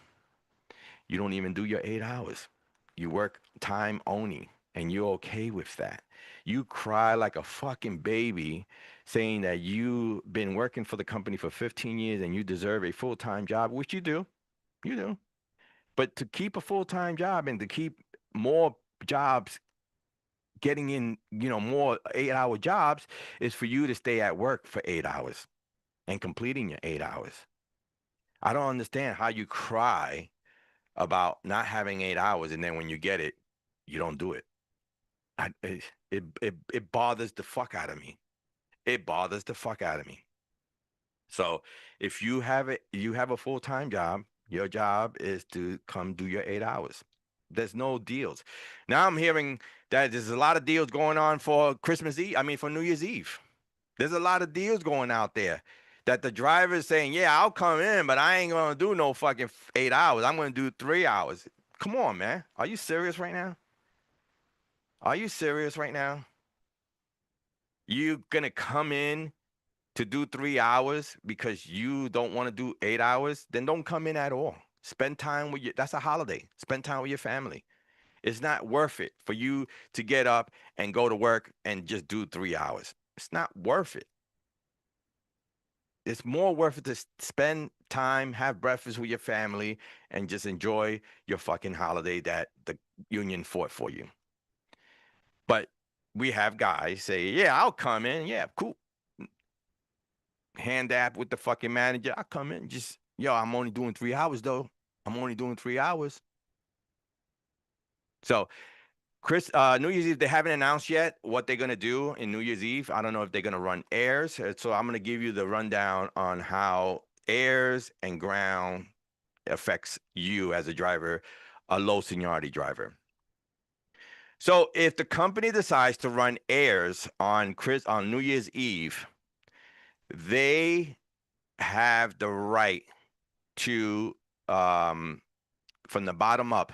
E: You don't even do your 8 hours. You work time only, and you're okay with that. You cry like a fucking baby saying that you've been working for the company for 15 years and you deserve a full-time job, which you do. You do. But to keep a full-time job and to keep more jobs getting in, more 8-hour jobs is for you to stay at work for 8 hours and completing your 8 hours. I don't understand how you cry about not having 8 hours, and then when you get it, you don't do it. It bothers the fuck out of me. It bothers the fuck out of me. So if you have a full-time job, your job is to come do your 8 hours. There's no deals. Now I'm hearing that there's a lot of deals going on for Christmas Eve. I mean, for New Year's Eve. There's a lot of deals going out there that the driver is saying, yeah, I'll come in, but I ain't going to do no fucking 8 hours. I'm going to do 3 hours. Come on, man. Are you serious right now? Are you serious right now? You going to come in to do 3 hours because you don't want to do 8 hours? Then don't come in at all. Spend time with that's a holiday. Spend time with your family. It's not worth it for you to get up and go to work and just do 3 hours. It's not worth it. It's more worth it to spend time, have breakfast with your family, and just enjoy your fucking holiday that the union fought for you. But we have guys say, yeah, I'll come in. Yeah, cool. Hand app with the fucking manager. I'll come in. Just, yo, I'm only doing 3 hours, though. I'm only doing 3 hours. So New Year's Eve, they haven't announced yet what they're going to do in New Year's Eve. I don't know if they're going to run airs. So I'm going to give you the rundown on how airs and ground affects you as a driver, a low seniority driver. So if the company decides to run airs on New Year's Eve, they have the right to, from the bottom up,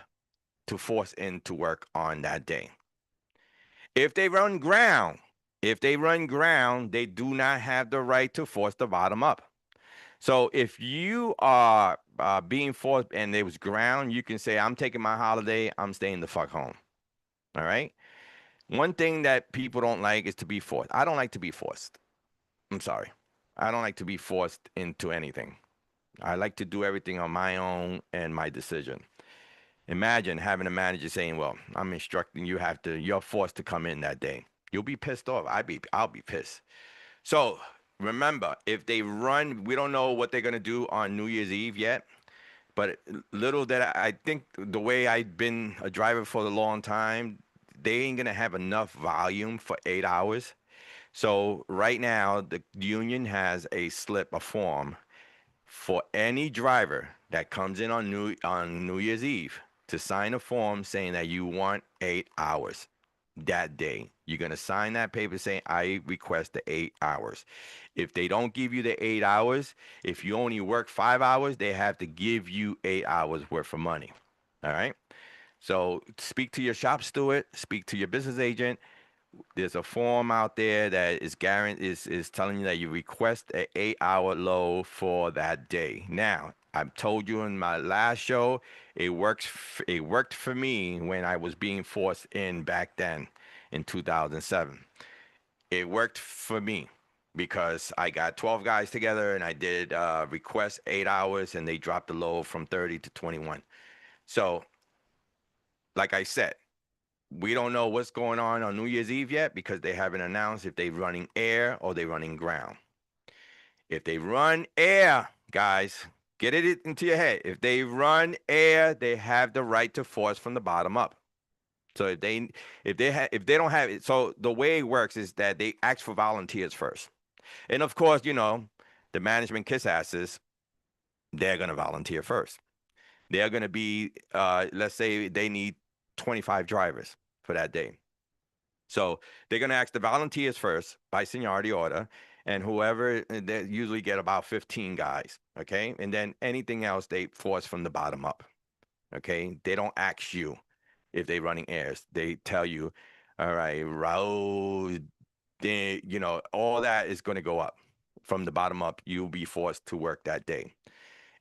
E: to force into work on that day. If they run ground, they do not have the right to force the bottom up. So if you are being forced and there was ground, you can say, I'm taking my holiday, I'm staying the fuck home. All right? One thing that people don't like is to be forced. I don't like to be forced. I'm sorry. I don't like to be forced into anything. I like to do everything on my own and my decision. Imagine having a manager saying, well, I'm instructing you you're forced to come in that day. You'll be pissed off. I'll be pissed. So remember, if they run, we don't know what they're going to do on New Year's Eve yet, but little that I think the way I've been a driver for a long time, they ain't going to have enough volume for 8 hours. So right now, the union has a form for any driver that comes in on New Year's Eve to sign a form saying that you want 8 hours that day. You're going to sign that paper saying, I request the 8 hours. If they don't give you the 8 hours, if you only work 5 hours, they have to give you 8 hours worth of money. All right? So speak to your shop steward, speak to your business agent. There's a form out there that is telling you that you request an 8-hour load for that day. Now, I've told you in my last show, it worked for me when I was being forced in back then in 2007. It worked for me because I got 12 guys together and I did request 8 hours and they dropped the load from 30 to 21. So, like I said, we don't know what's going on New Year's Eve yet because they haven't announced if they're running air or they're running ground. If they run air, guys, get it into your head. If they run air, they have the right to force from the bottom up. So if they don't have it, so the way it works is that they ask for volunteers first. And of course, the management kiss asses, they're going to volunteer first. They're going to be, let's say they need 25 drivers for that day. So they're going to ask the volunteers first by seniority order, and whoever, they usually get about 15 guys. Okay. And then anything else they force from the bottom up. Okay. They don't ask you if they're running airs. They tell you, all right, Raul, you know, all that is going to go up from the bottom up. You'll be forced to work that day.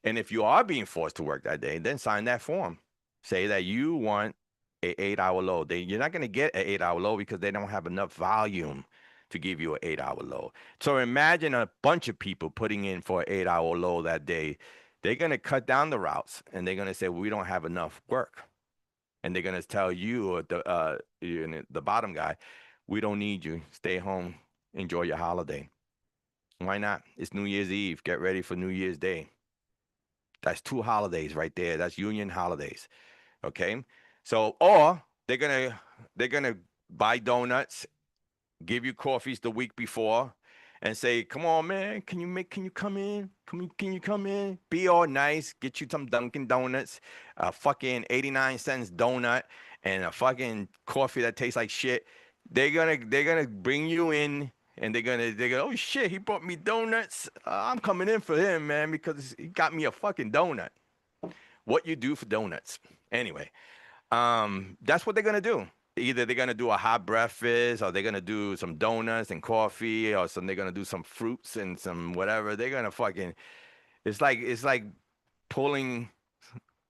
E: And if you are being forced to work that day, then sign that form. Say that you want a 8-hour load. You're not going to get an 8-hour load because they don't have enough volume to give you an 8-hour load. So imagine a bunch of people putting in for an 8-hour load that day. They're going to cut down the routes, and they're going to say, we don't have enough work. And they're going to tell you, or the bottom guy, we don't need you. Stay home. Enjoy your holiday. Why not? It's New Year's Eve. Get ready for New Year's Day. That's 2 holidays right there. That's union holidays. Okay. So, or they're gonna buy donuts, give you coffees the week before, and say, come on, man, can you come in? Can you come in? Be all nice, get you some Dunkin' Donuts, a fucking 89 cents donut, and a fucking coffee that tastes like shit. They're gonna bring you in, and they're gonna oh shit, he brought me donuts. I'm coming in for him, man, because he got me a fucking donut. What you do for donuts? Anyway, that's what they're gonna do. Either they're gonna do a hot breakfast, or they're gonna do some donuts and coffee, or they're gonna do some fruits and some whatever. They're gonna fucking. It's like pulling,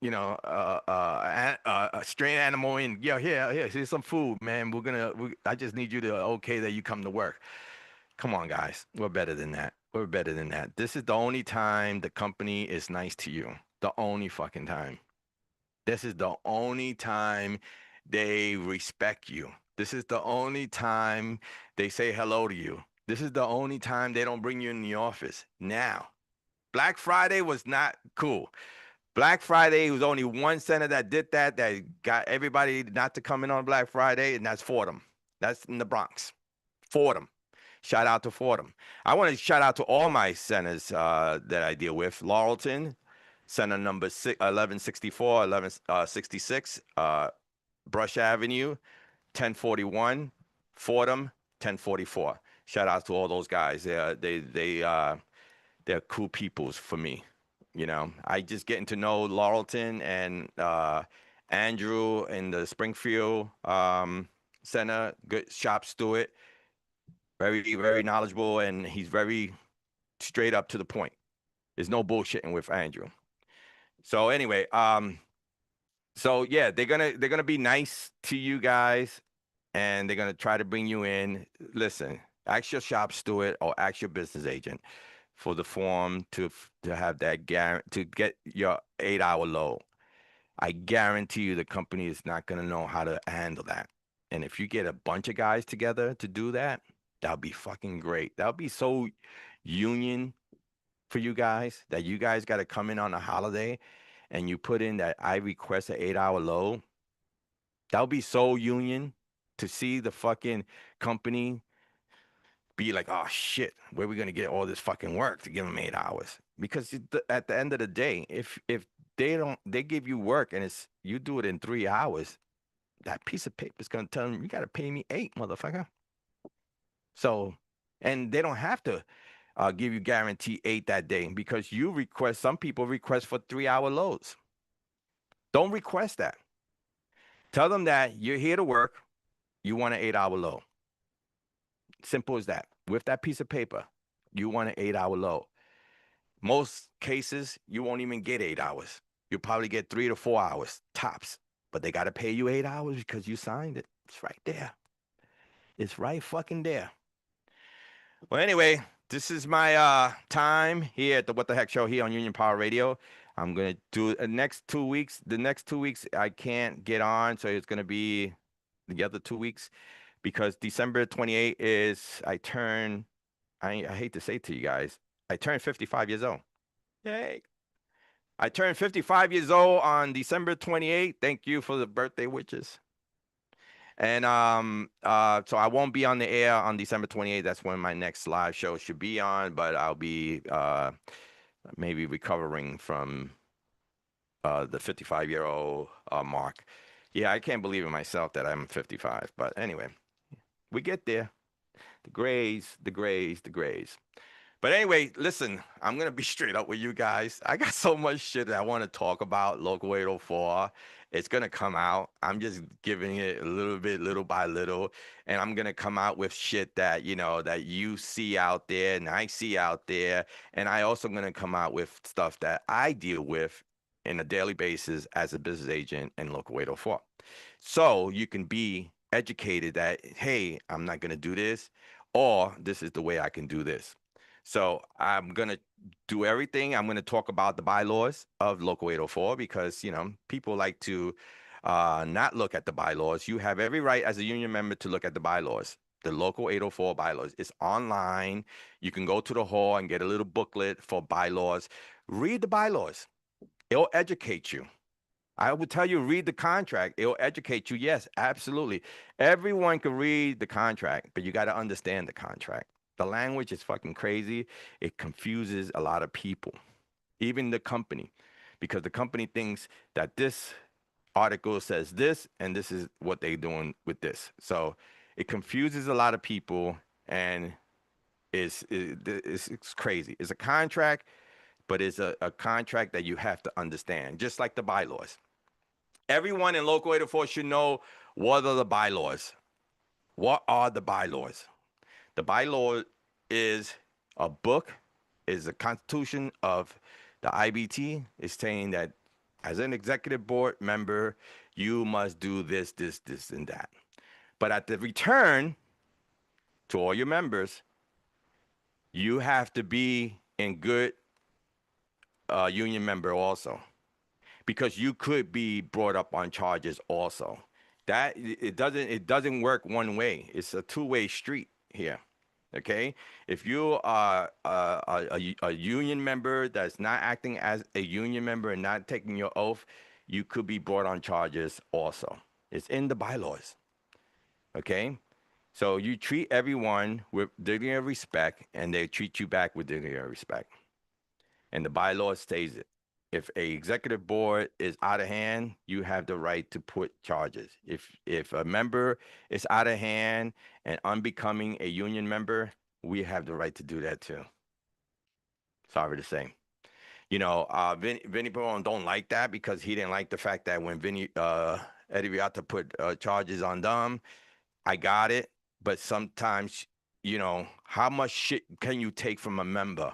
E: you know, a stray animal in. Yeah, here's some food, man. I just need you to okay that you come to work. Come on, guys. We're better than that. We're better than that. This is the only time the company is nice to you. The only fucking time. This is the only time they respect you. This is the only time they say hello to you. This is the only time they don't bring you in the office. Now, Black Friday was not cool. Black Friday was only one center that did that got everybody not to come in on Black Friday, and that's Fordham. That's in the Bronx. Fordham. Shout out to Fordham. I want to shout out to all my centers that I deal with. Laurelton, center number 1164, 1166, Brush Avenue, 1041, Fordham, 1044. Shout out to all those guys. They're cool peoples for me. You know, I just getting to know Laurelton and Andrew in the Springfield center, good shop steward, very, very knowledgeable, and he's very straight up to the point. There's no bullshitting with Andrew. So anyway, so yeah, they're gonna be nice to you guys, and they're gonna try to bring you in. Listen, ask your shop steward or ask your business agent for the form to have that to get your 8-hour load. I guarantee you the company is not gonna know how to handle that. And if you get a bunch of guys together to do that, that'll be fucking great. That'll be so union for you guys that you guys got to come in on a holiday and you put in that I request an 8-hour load. That'll be so union to see the fucking company be like, oh shit, where are we gonna get all this fucking work to give them 8 hours? Because at the end of the day, if they give you work and you do it in 3 hours, that piece of paper is gonna tell them you gotta pay me 8, motherfucker. So, and they don't have to give you guarantee 8 that day because some people request for 3-hour loads. Don't request that. Tell them that you're here to work. You want an 8-hour load. Simple as that. With that piece of paper, you want an 8-hour load. Most cases, you won't even get 8 hours. You'll probably get 3 to 4 hours tops, but they got to pay you 8 hours because you signed it. It's right there. It's right fucking there. Well, anyway, this is my time here at the What the Heck Show here on Union Power Radio. I'm going to do the next 2 weeks. The next 2 weeks, I can't get on, so it's going to be the other 2 weeks because December 28th is, I hate to say it to you guys, I turned 55 years old. Yay. I turned 55 years old on December 28th. Thank you for the birthday wishes. And so I won't be on the air on December 28th. That's when my next live show should be on, but I'll be maybe recovering from the 55-year-old mark. Yeah, I can't believe it myself that I'm 55. But anyway, we get there. The grays, the grays, the grays. But anyway, listen, I'm going to be straight up with you guys. I got so much shit that I want to talk about Local 804. It's going to come out. I'm just giving it a little bit, little by little. And I'm going to come out with shit that, you know, that you see out there and I see out there. And I also going to come out with stuff that I deal with in a daily basis as a business agent in Local 804. So you can be educated that, hey, I'm not going to do this, or this is the way I can do this. So I'm going to do everything. I'm going to talk about the bylaws of Local 804 because, you know, people like to not look at the bylaws. You have every right as a union member to look at the bylaws. The Local 804 bylaws. It's online. You can go to the hall and get a little booklet for bylaws. Read the bylaws. It'll educate you. I would tell you, read the contract. It'll educate you. Yes, absolutely. Everyone can read the contract, but you got to understand the contract. The language is fucking crazy. It confuses a lot of people, even the company, because the company thinks that this article says this and this is what they're doing with this. So it confuses a lot of people and it's crazy. It's a contract, but it's a contract that you have to understand, just like the bylaws. Everyone in Local 804 should know what are the bylaws. What are the bylaws? The bylaw is a book, is a constitution of the IBT. It's saying that as an executive board member, you must do this, this, this, and that. But at the return to all your members, you have to be in good union member also, because you could be brought up on charges also. That it doesn't work one way. It's a two-way street here. Okay, if you are a union member that's not acting as a union member and not taking your oath, you could be brought on charges also. It's in the bylaws. Okay, so you treat everyone with dignity and respect, and they treat you back with dignity and respect. And the bylaw states it. If a executive board is out of hand, you have the right to put charges. If a member is out of hand and unbecoming a union member, we have the right to do that too. Sorry to say. You know, Vinny Barone don't like that because he didn't like the fact that when Eddie Riata put charges on them, I got it. But sometimes, you know, how much shit can you take from a member?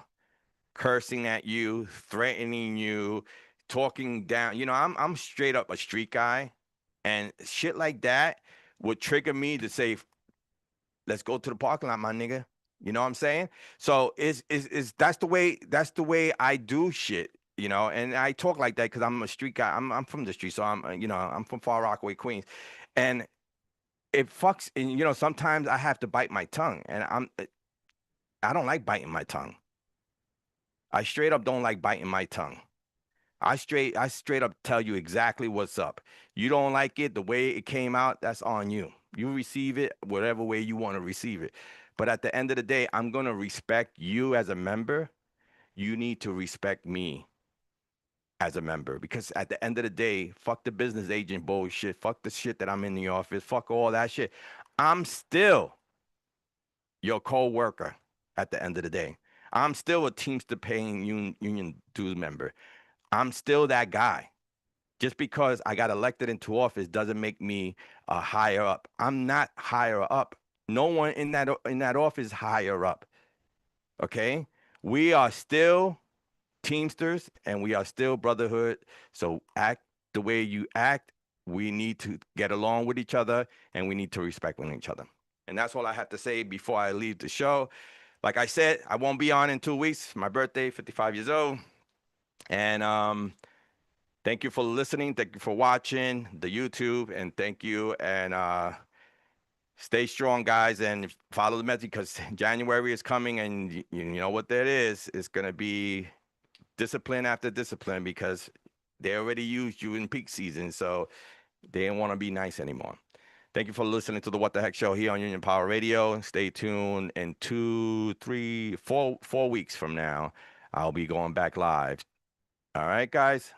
E: Cursing at you, threatening you, talking down. You know, I'm straight up a street guy, and shit like that would trigger me to say, "Let's go to the parking lot, my nigga." You know what I'm saying? So that's the way I do shit. You know, and I talk like that because I'm a street guy. I'm from the street, so I'm from Far Rockaway, Queens, and it fucks. And you know, sometimes I have to bite my tongue, and I don't like biting my tongue. I straight up don't like biting my tongue. I straight up tell you exactly what's up. You don't like it the way it came out, that's on you. You receive it whatever way you want to receive it. But at the end of the day, I'm going to respect you as a member. You need to respect me as a member, because at the end of the day, fuck the business agent bullshit. Fuck the shit that I'm in the office. Fuck all that shit. I'm still your co-worker at the end of the day. I'm still a Teamster paying union dues member. I'm still that guy. Just because I got elected into office doesn't make me higher up. I'm not higher up. No one in that office is higher up. Okay? We are still Teamsters and we are still brotherhood. So act the way you act. We need to get along with each other and we need to respect one each other. And that's all I have to say before I leave the show. Like I said, I won't be on in 2 weeks. My birthday, 55 years old. And thank you for listening. Thank you for watching the YouTube. And thank you. And stay strong, guys. And follow the message because January is coming. And you know what that is. It's going to be discipline after discipline because they already used you in peak season. So they don't want to be nice anymore. Thank you for listening to the What the Heck Show here on Union Power Radio. Stay tuned. In 2, 3, 4 weeks from now, I'll be going back live. All right, guys.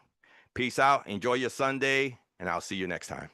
E: Peace out. Enjoy your Sunday, and I'll see you next time.